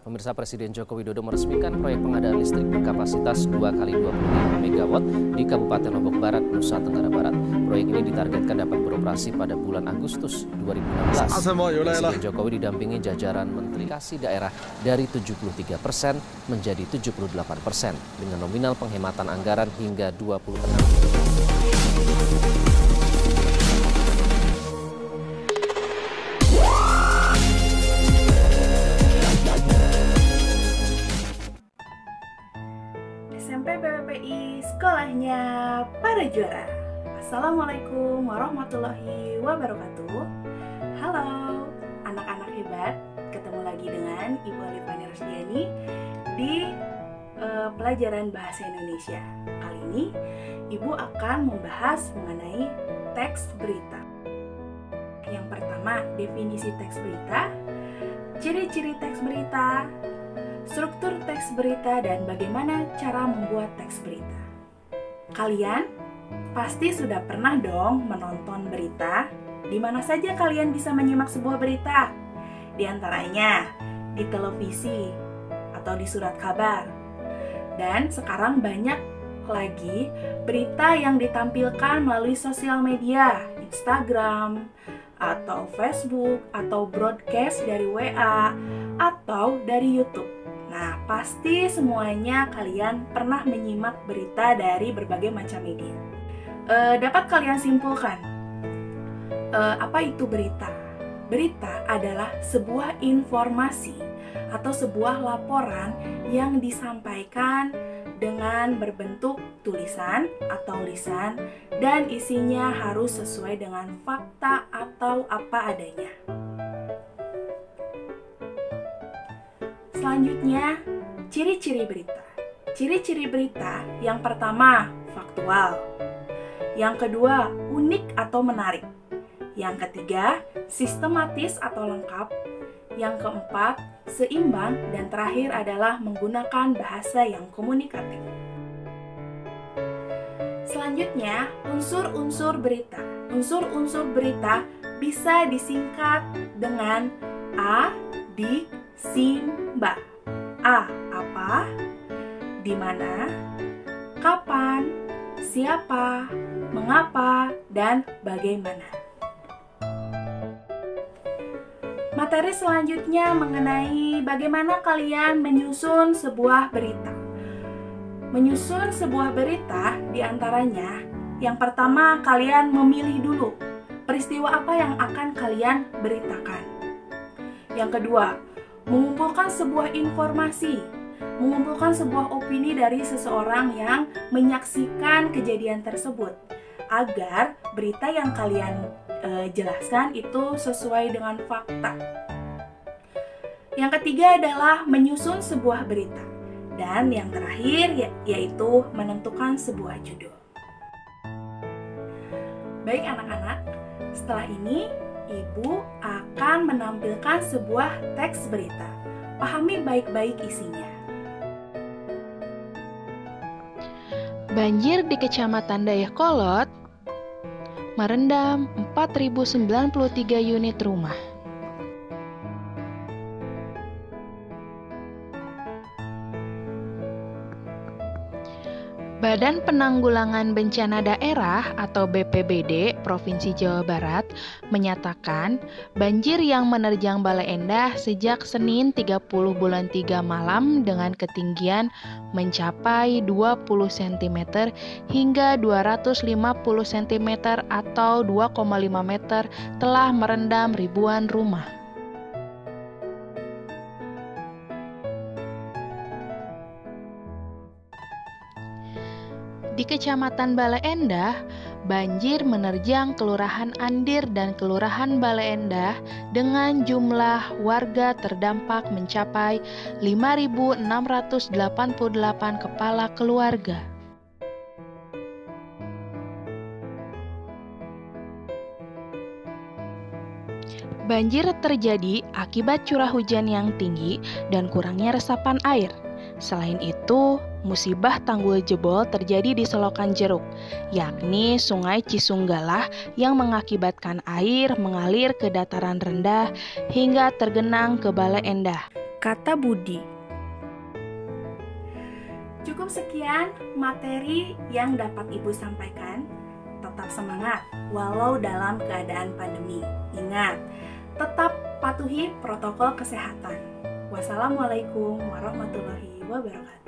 Pemirsa, Presiden Joko Widodo meresmikan proyek pengadaan listrik berkapasitas 2x25 MW di Kabupaten Lombok Barat, Nusa Tenggara Barat. Proyek ini ditargetkan dapat beroperasi pada bulan Agustus 2016. Presiden Jokowi didampingi jajaran Menteri Kasih Daerah dari 73% menjadi 78% dengan nominal penghematan anggaran hingga 26%. SMP PPPI Sekolahnya Para Juara. Assalamualaikum warahmatullahi wabarakatuh. Halo anak-anak hebat, ketemu lagi dengan Ibu Alifani Rusdiani di pelajaran Bahasa Indonesia. Kali ini Ibu akan membahas mengenai teks berita. Yang pertama, definisi teks berita, ciri-ciri teks berita, struktur teks berita, dan bagaimana cara membuat teks berita. Kalian pasti sudah pernah dong menonton berita. Di mana saja kalian bisa menyimak sebuah berita? Di antaranya di televisi atau di surat kabar. Dan sekarang banyak lagi berita yang ditampilkan melalui sosial media, Instagram, atau Facebook, atau broadcast dari WA, atau dari YouTube. Nah, pasti semuanya kalian pernah menyimak berita dari berbagai macam media. Dapat kalian simpulkan, apa itu berita? Berita adalah sebuah informasi atau sebuah laporan yang disampaikan dengan berbentuk tulisan atau lisan dan isinya harus sesuai dengan fakta atau apa adanya. Selanjutnya, ciri-ciri berita. Ciri-ciri berita yang pertama, faktual. Yang kedua, unik atau menarik. Yang ketiga, sistematis atau lengkap. Yang keempat, seimbang. Dan terakhir adalah menggunakan bahasa yang komunikatif. Selanjutnya, unsur-unsur berita. Unsur-unsur berita bisa disingkat dengan A, di, Simba. A. Apa? Di mana? Kapan? Siapa? Mengapa? Dan bagaimana? Materi selanjutnya mengenai bagaimana kalian menyusun sebuah berita. Menyusun sebuah berita diantaranya, yang pertama kalian memilih dulu peristiwa apa yang akan kalian beritakan. Yang kedua, mengumpulkan sebuah informasi, mengumpulkan sebuah opini dari seseorang yang menyaksikan kejadian tersebut, agar berita yang kalian jelaskan itu sesuai dengan fakta. Yang ketiga adalah menyusun sebuah berita. Dan yang terakhir yaitu menentukan sebuah judul. Baik anak-anak, setelah ini Ibu akan menampilkan sebuah teks berita. Pahami baik-baik isinya. Banjir di Kecamatan Dayakolot merendam 4.093 unit rumah. Badan Penanggulangan Bencana Daerah atau BPBD Provinsi Jawa Barat menyatakan banjir yang menerjang Bale Endah sejak Senin 30 bulan 3 malam dengan ketinggian mencapai 20 cm hingga 250 cm atau 2,5 meter telah merendam ribuan rumah. Di Kecamatan Bale Endah, banjir menerjang Kelurahan Andir dan Kelurahan Bale Endah dengan jumlah warga terdampak mencapai 5.688 kepala keluarga. Banjir terjadi akibat curah hujan yang tinggi dan kurangnya resapan air. Selain itu, musibah tanggul jebol terjadi di Selokan Jeruk, yakni Sungai Cisunggalah yang mengakibatkan air mengalir ke dataran rendah hingga tergenang ke Bale Endah. kata budi. Cukup sekian materi yang dapat Ibu sampaikan. Tetap semangat walau dalam keadaan pandemi. Ingat, tetap patuhi protokol kesehatan. Wassalamualaikum warahmatullahi wabarakatuh.